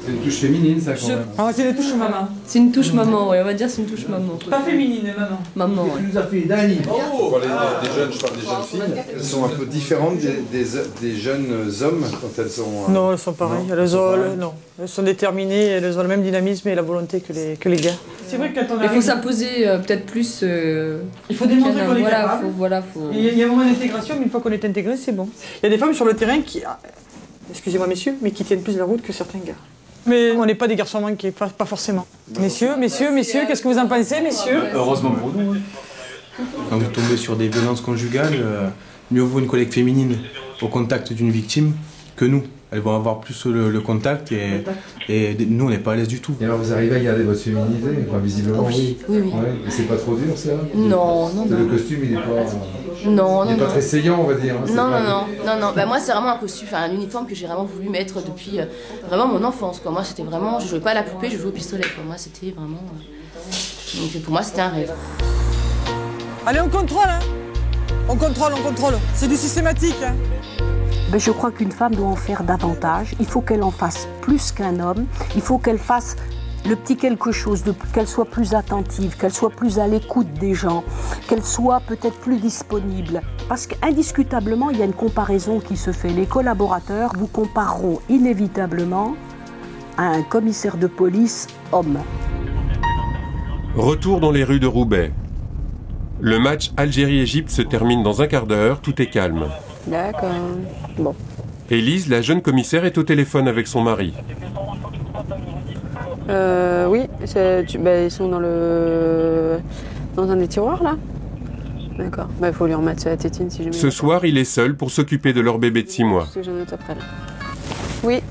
C'est une touche féminine, ça, quand même. Ah, c'est une touche maman. C'est une touche maman, ouais, on va dire c'est une touche maman. Pas féminine, maman. Maman, ouais. Tu nous as fait Dani. Oh, des jeunes, je parle des jeunes filles. Elles sont un peu différentes des jeunes hommes quand elles sont... Non, elles sont pareilles. Elles sont déterminées, elles ont le même dynamisme et la volonté que les gars. C'est vrai que quand on arrive... Il faut s'imposer peut-être plus... Il faut démontrer qu'on est capable. Faut... Il y a un moment d'intégration, mais une fois qu'on est intégré, c'est bon. Il y a des femmes sur le terrain qui... Excusez-moi messieurs, mais qui tiennent plus la route que certains gars. Mais on n'est pas des garçons manqués, pas forcément. Messieurs, qu'est-ce que vous en pensez, messieurs? Heureusement pour nous. Quand vous tombez sur des violences conjugales, mieux vaut une collègue féminine au contact d'une victime que nous. Elles vont avoir plus le contact et nous on n'est pas à l'aise du tout. Et alors vous arrivez à garder votre féminité, enfin, visiblement oui. Oui. Ouais, mais c'est pas trop dur ça? Non. Le costume il est pas... Non. Il est pas très saillant on va dire. Hein, non. Bah, moi c'est vraiment un costume, un uniforme que j'ai vraiment voulu mettre depuis vraiment mon enfance. Quoi. Moi c'était vraiment, je jouais pas à la poupée, je jouais au pistolet. Quoi. Moi c'était vraiment... Donc pour moi c'était un rêve. Allez on contrôle hein. On contrôle. C'est du systématique hein. Ben, je crois qu'une femme doit en faire davantage. Il faut qu'elle en fasse plus qu'un homme. Il faut qu'elle fasse le petit quelque chose, qu'elle soit plus attentive, qu'elle soit plus à l'écoute des gens, qu'elle soit peut-être plus disponible. Parce qu'indiscutablement, il y a une comparaison qui se fait. Les collaborateurs vous compareront inévitablement à un commissaire de police homme. Retour dans les rues de Roubaix. Le match Algérie-Égypte se termine dans un quart d'heure, tout est calme. D'accord. Bon. Élise, la jeune commissaire, est au téléphone avec son mari. Oui, ils sont dans un des tiroirs là. D'accord. Il faut lui remettre la tétine si jamais. Ce soir, il est seul pour s'occuper de leur bébé de 6 mois. J'en note après là. Oui.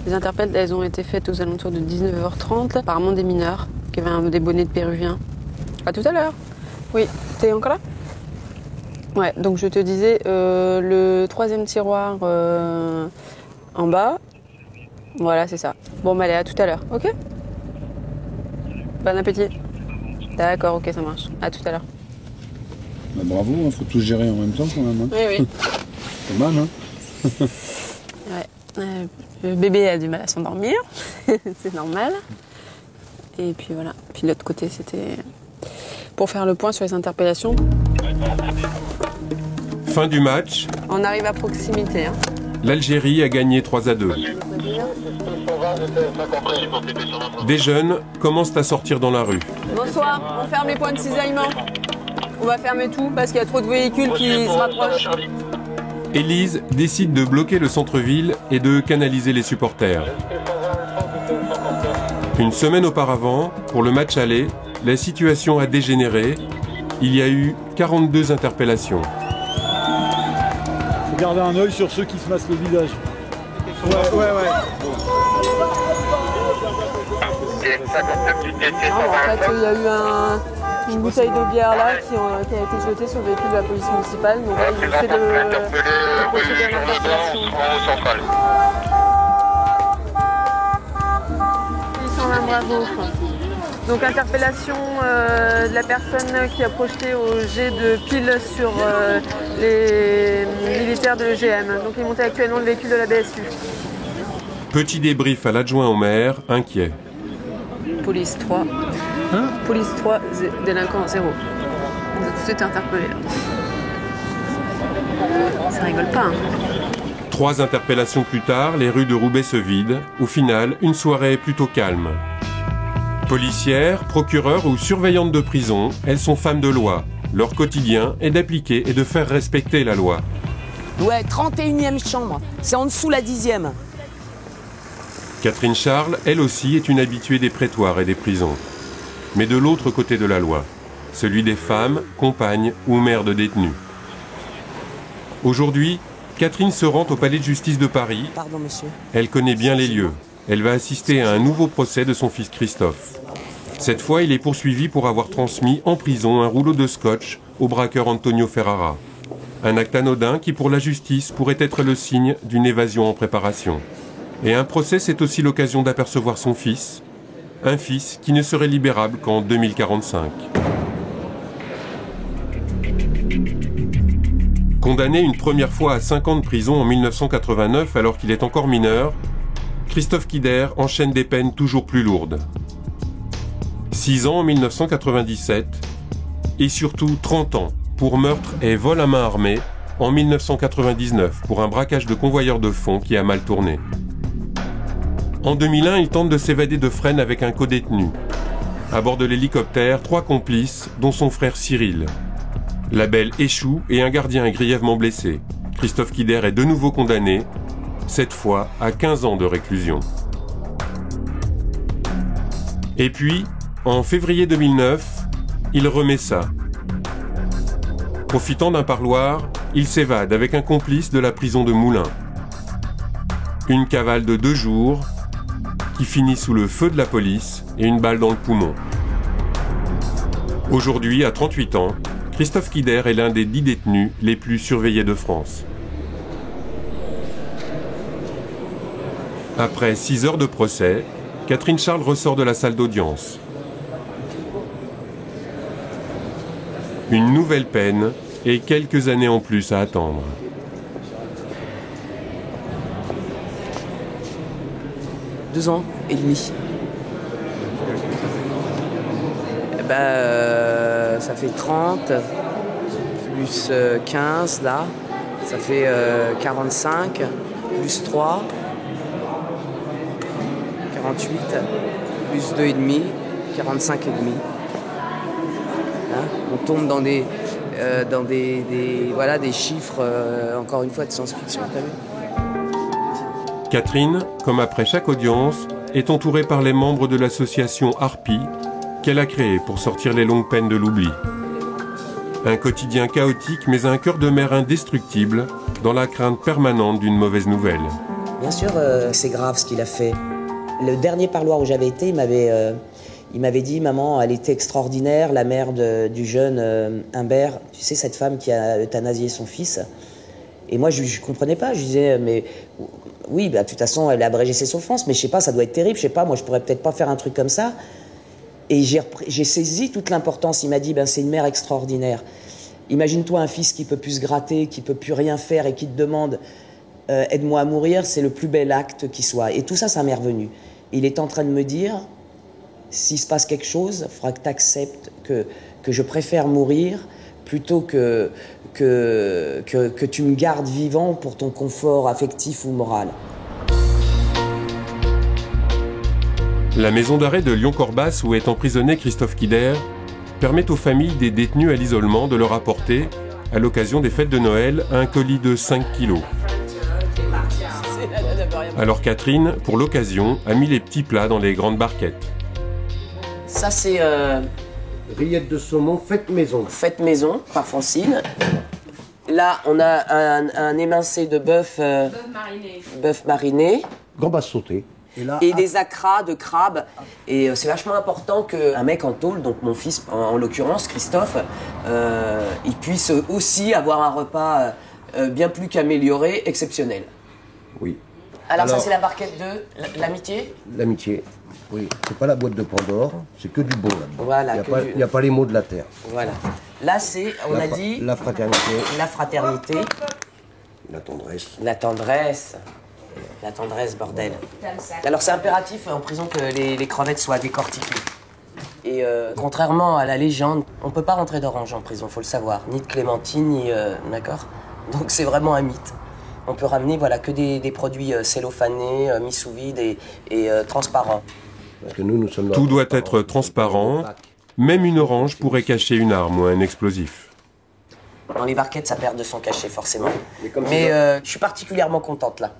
Les interpelles, elles ont été faites aux alentours de 19h30. Apparemment des mineurs qui avaient des bonnets de péruviens. À tout à l'heure. Oui. T'es encore là? Ouais, donc je te disais, le 3e tiroir en bas, voilà, c'est ça. Bon, allez, à tout à l'heure, ok? Bon appétit. D'accord, ok, ça marche. À tout à l'heure. Bah, bravo, il faut tout gérer en même temps quand même. Hein. Oui. C'est mal, hein? Ouais. Le bébé a du mal à s'endormir, c'est normal. Et puis voilà. Puis de l'autre côté, c'était pour faire le point sur les interpellations. Fin du match. On arrive à proximité. Hein. L'Algérie a gagné 3-2. Des jeunes commencent à sortir dans la rue. Bonsoir, on ferme les points de cisaillement. On va fermer tout parce qu'il y a trop de véhicules qui se rapprochent. Élise décide de bloquer le centre-ville et de canaliser les supporters. Une semaine auparavant, pour le match aller, la situation a dégénéré. Il y a eu 42 interpellations. Faut garder un œil sur ceux qui se massent le visage. Ouais. En fait, il y a eu une bouteille de bière là qui a été jetée sur le véhicule de la police municipale. Donc là, il fait de procéder à l'interpellation. 820 bravo. Donc interpellation de la personne qui a projeté au jet de pile sur les militaires de l'EGM. Donc il montait actuellement le véhicule de la BSU. Petit débrief à l'adjoint au maire, inquiet. Police 3. Police 3, délinquant 0. Vous êtes tout de suite interpellés. Ça rigole pas. 3 interpellations plus tard, les rues de Roubaix se vident. Au final, une soirée plutôt calme. Policières, procureurs ou surveillantes de prison, elles sont femmes de loi. Leur quotidien est d'appliquer et de faire respecter la loi. Ouais, 31e chambre. C'est en dessous la 10e. Catherine Charles, elle aussi, est une habituée des prétoires et des prisons. Mais de l'autre côté de la loi, celui des femmes, compagnes ou mères de détenus. Aujourd'hui, Catherine se rend au palais de justice de Paris. Pardon, monsieur. Elle connaît bien les lieux. Elle va assister à un nouveau procès de son fils Christophe. Cette fois, il est poursuivi pour avoir transmis en prison un rouleau de scotch au braqueur Antonio Ferrara. Un acte anodin qui, pour la justice, pourrait être le signe d'une évasion en préparation. Et un procès, c'est aussi l'occasion d'apercevoir son fils, un fils qui ne serait libérable qu'en 2045. Condamné une première fois à 5 ans de prison en 1989 alors qu'il est encore mineur, Christophe Quider enchaîne des peines toujours plus lourdes. 6 ans en 1997 et surtout 30 ans pour meurtre et vol à main armée en 1999 pour un braquage de convoyeur de fonds qui a mal tourné. En 2001, il tente de s'évader de Fresnes avec un codétenu. À bord de l'hélicoptère, 3 complices, dont son frère Cyril. La belle échoue et un gardien est grièvement blessé. Christophe Quider est de nouveau condamné, cette fois à 15 ans de réclusion. Et puis, en février 2009, il remet ça. Profitant d'un parloir, il s'évade avec un complice de la prison de Moulins. Une cavale de 2 jours qui finit sous le feu de la police et une balle dans le poumon. Aujourd'hui, à 38 ans, Christophe Quider est l'un des 10 détenus les plus surveillés de France. Après 6 heures de procès, Catherine Charles ressort de la salle d'audience. Une nouvelle peine et quelques années en plus à attendre. Deux ans et demi. Ça fait 30, plus 15 là, ça fait 45, plus 3, 48, plus 2,5, 45,5. Hein, on tombe dans des chiffres, encore une fois, de science-fiction. Catherine, comme après chaque audience, est entourée par les membres de l'association Harpie qu'elle a créée pour sortir les longues peines de l'oubli. Un quotidien chaotique mais un cœur de mère indestructible dans la crainte permanente d'une mauvaise nouvelle. Bien sûr, c'est grave ce qu'il a fait. Le dernier parloir où j'avais été, il m'avait dit « Maman, elle était extraordinaire, la mère du jeune Humbert, tu sais, cette femme qui a euthanasié son fils. » Et moi, je ne comprenais pas. Je disais « Mais oui, de toute façon, elle a abrégé ses souffrances, mais je sais pas, ça doit être terrible, je sais pas, moi, je pourrais peut-être pas faire un truc comme ça. » Et j'ai saisi toute l'importance. Il m'a dit, c'est une mère extraordinaire. Imagine-toi un fils qui peut plus se gratter, qui peut plus rien faire et qui te demande aide-moi à mourir, c'est le plus bel acte qui soit. Et tout ça, ça m'est revenu. Il est en train de me dire, s'il se passe quelque chose, il faudra que tu acceptes que je préfère mourir plutôt que tu me gardes vivant pour ton confort affectif ou moral. La maison d'arrêt de Lyon-Corbas où est emprisonné Christophe Quider permet aux familles des détenus à l'isolement de leur apporter, à l'occasion des fêtes de Noël, un colis de 5 kilos. Alors Catherine, pour l'occasion, a mis les petits plats dans les grandes barquettes. Ça c'est... Rillettes de saumon faites maison. Faites maison, par Francine. Là, on a un émincé de bœuf mariné. Gambas sautées. Et des acras de crabe. Et c'est vachement important qu'un mec en tôle, donc mon fils en l'occurrence, Christophe, il puisse aussi avoir un repas bien plus qu'amélioré, exceptionnel. Oui. Alors ça c'est la barquette de l'amitié ? L'amitié, oui. C'est pas la boîte de Pandore, c'est que du bon là-dedans. Voilà. Il n'y a pas les mots de la terre. Voilà. Là c'est, on a dit... La fraternité. La fraternité. La tendresse. La tendresse. La tendresse, bordel. Alors c'est impératif en prison que les crevettes soient décortiquées. Et contrairement à la légende, on peut pas rentrer d'orange en prison, faut le savoir. Ni de clémentine, ni... D'accord ? Donc c'est vraiment un mythe. On peut ramener que des produits cellophanés, mis sous vide et transparents. Parce que nous sommes Tout doit être transparent. Même une orange pourrait cacher une arme ou un explosif. Dans les barquettes, ça perd de son cachet, forcément. Mais je suis particulièrement contente, là.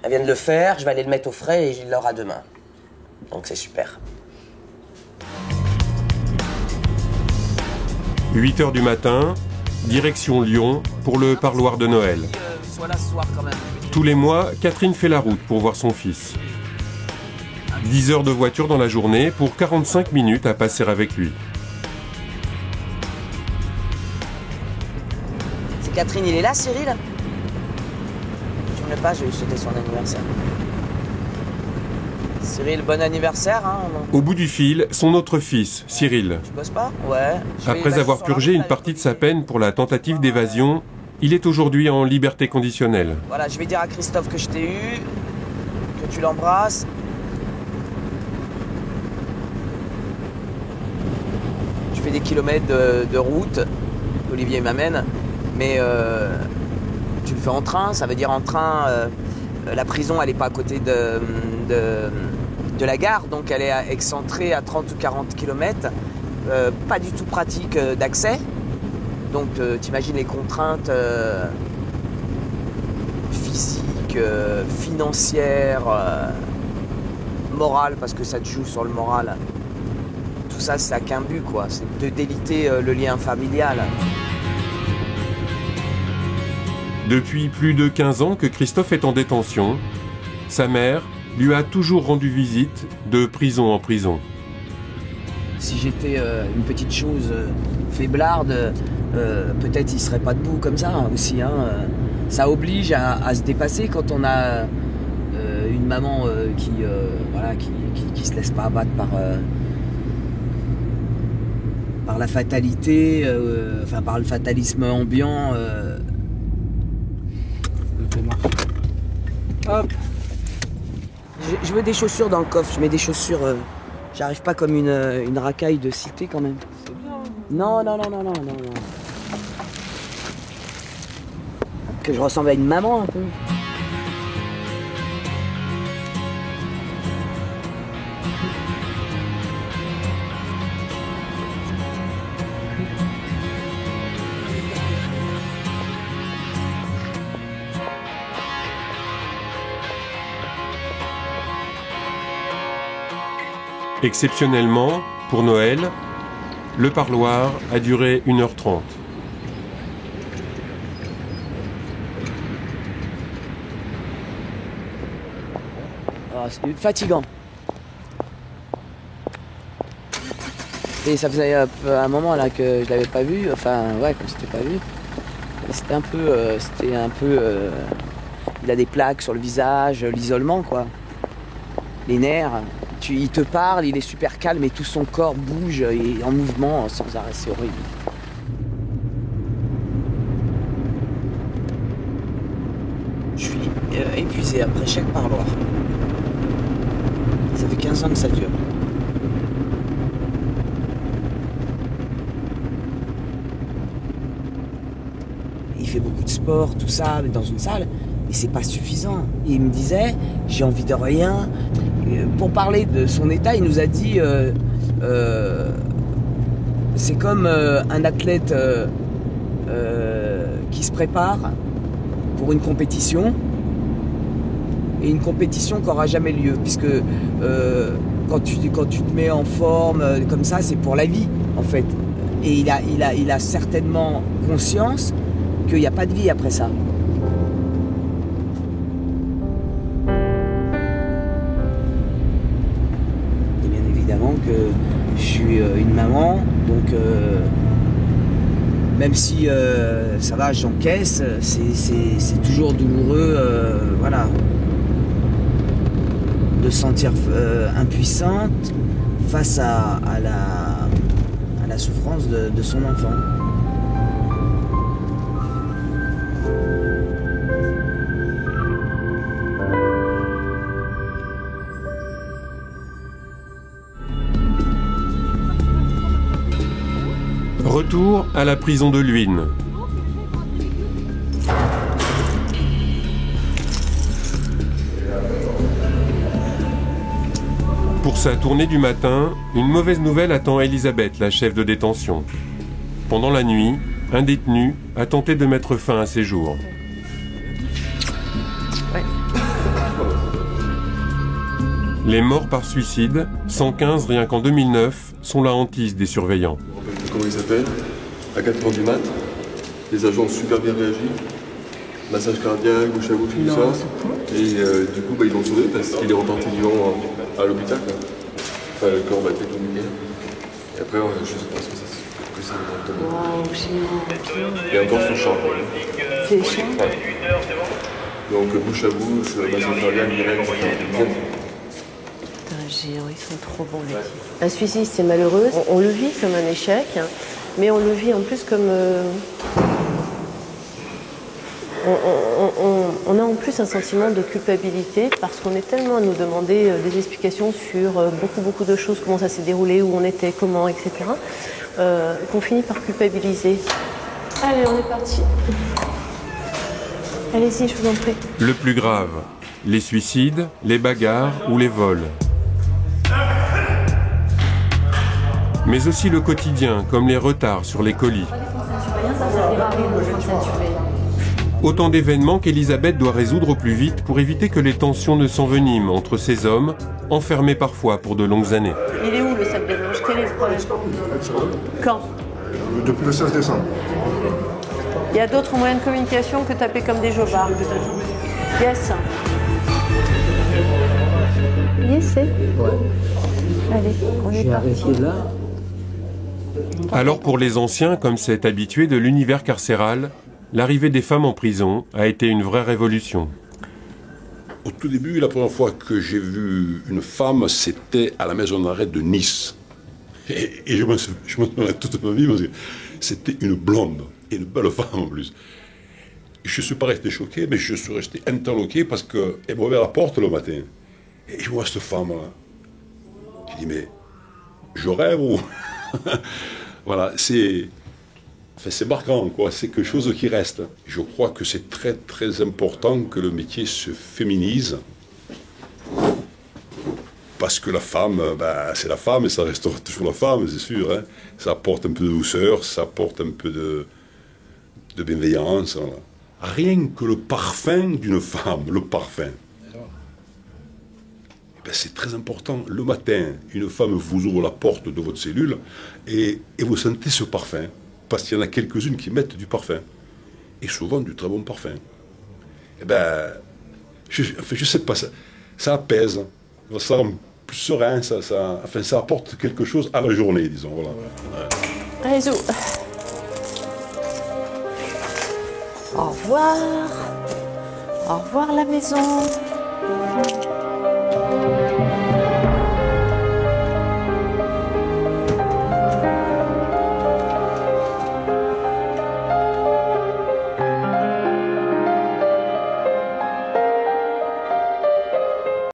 Elle vient de le faire, je vais aller le mettre au frais et il l'aura demain. Donc c'est super. 8 h du matin, direction Lyon pour le parloir de Noël. Tous les mois, Catherine fait la route pour voir son fils. 10 heures de voiture dans la journée pour 45 minutes à passer avec lui. C'est Catherine, il est là, Cyril? Tu me le pas, je vais lui souhaiter son anniversaire. Cyril, bon anniversaire. Hein. Au bout du fil, son autre fils, Cyril. Tu bosses pas? Ouais. Après avoir purgé une partie de sa peine pour la tentative d'évasion, il est aujourd'hui en liberté conditionnelle. Voilà, je vais dire à Christophe que je t'ai eu, que tu l'embrasses. Je fais des kilomètres de route, Olivier m'amène, mais tu le fais en train, ça veut dire en train, la prison elle n'est pas à côté de la gare, donc elle est excentrée à 30 ou 40 km, pas du tout pratique d'accès, donc t'imagines les contraintes physiques, financières, morales, parce que ça te joue sur le moral. Tout ça, ça n'a qu'un but, quoi, c'est de déliter le lien familial. Depuis plus de 15 ans que Christophe est en détention, sa mère lui a toujours rendu visite de prison en prison. Si j'étais une petite chose faiblarde, peut-être il ne serait pas debout comme ça aussi. Hein. Ça oblige à se dépasser quand on a une maman qui se laisse pas abattre par la fatalité, par le fatalisme ambiant. Hop. Je veux des chaussures dans le coffre, je mets des chaussures. J'arrive pas comme une racaille de cité quand même. C'est bien. Non. Que je ressemble à une maman un peu. Exceptionnellement, pour Noël, le parloir a duré 1h30. Oh, c'est fatigant. Et ça faisait un moment là que je l'avais pas vu, que c'était pas vu. C'était un peu, il a des plaques sur le visage, l'isolement quoi, les nerfs. Il te parle, il est super calme et tout son corps bouge et en mouvement sans arrêt, c'est horrible. Je suis épuisé après chaque parloir. Ça fait 15 ans que ça dure. Il fait beaucoup de sport, tout ça, mais dans une salle, mais c'est pas suffisant. Il me disait, j'ai envie de rien. Pour parler de son état, il nous a dit c'est comme un athlète qui se prépare pour une compétition et une compétition qui n'aura jamais lieu puisque quand tu te mets en forme comme ça, c'est pour la vie en fait. Et il a certainement conscience qu'il n'y a pas de vie après ça. Que je suis une maman, donc même si ça va, j'encaisse, c'est toujours douloureux, de se sentir impuissante face à la souffrance de son enfant. Retour à la prison de Luynes. Pour sa tournée du matin, une mauvaise nouvelle attend Elisabeth, la chef de détention. Pendant la nuit, un détenu a tenté de mettre fin à ses jours. Les morts par suicide, 115 rien qu'en 2009, sont la hantise des surveillants. Comment il s'appelle? À 4h du mat, les agents ont super bien réagi. Massage cardiaque, bouche à bouche, tout ça. Et du coup, ils l'ont sauvé parce qu'il est reparti vivant à l'hôpital. Enfin, le corps va être communiqué. Et après, je sais pas ce que ça exactement. Waouh, génial. Et encore son chant. C'est chant? Ouais. Donc, bouche à bouche, massage cardiaque, direct, etc. Ils sont trop bons, les types. Un suicide, c'est malheureux. On le vit comme un échec, mais on le vit en plus comme... On a en plus un sentiment de culpabilité parce qu'on est tellement à nous demander des explications sur beaucoup de choses, comment ça s'est déroulé, où on était, comment, etc., qu'on finit par culpabiliser. Allez, on est parti. Allez-y, je vous en prie. Le plus grave, les suicides, les bagarres ou les vols. Mais aussi le quotidien, comme les retards sur les colis. Autant d'événements qu'Elisabeth doit résoudre au plus vite pour éviter que les tensions ne s'enveniment entre ces hommes, enfermés parfois pour de longues années. Il est où le sac de linge? Quel est le problème? Quand? Depuis le 16 décembre. Il y a d'autres moyens de communication que taper comme des jobards. Yes. Yes, c'est? Ouais. Allez, on est parti. Là. Alors pour les anciens, comme cet habitué de l'univers carcéral, l'arrivée des femmes en prison a été une vraie révolution. Au tout début, la première fois que j'ai vu une femme, c'était à la maison d'arrêt de Nice. Et je me souviens toute ma vie, parce que c'était une blonde, et une belle femme en plus. Je ne suis pas resté choqué, mais je suis resté interloqué parce qu'elle m'ouvrait la porte le matin. Et je vois cette femme-là. J'ai dit, mais je rêve ou... Voilà, c'est marquant, quoi. C'est quelque chose qui reste. Je crois que c'est très, très important que le métier se féminise. Parce que la femme, c'est la femme et ça restera toujours la femme, c'est sûr. Hein. Ça apporte un peu de douceur, ça apporte un peu de bienveillance. Voilà. Rien que le parfum d'une femme, le parfum. C'est très important. Le matin, une femme vous ouvre la porte de votre cellule et vous sentez ce parfum. Parce qu'il y en a quelques-unes qui mettent du parfum. Et souvent du très bon parfum. Je sais pas, ça apaise. Ça rend plus serein, ça apporte quelque chose à la journée, disons. Voilà. Allez, zou. Au revoir. Au revoir la maison.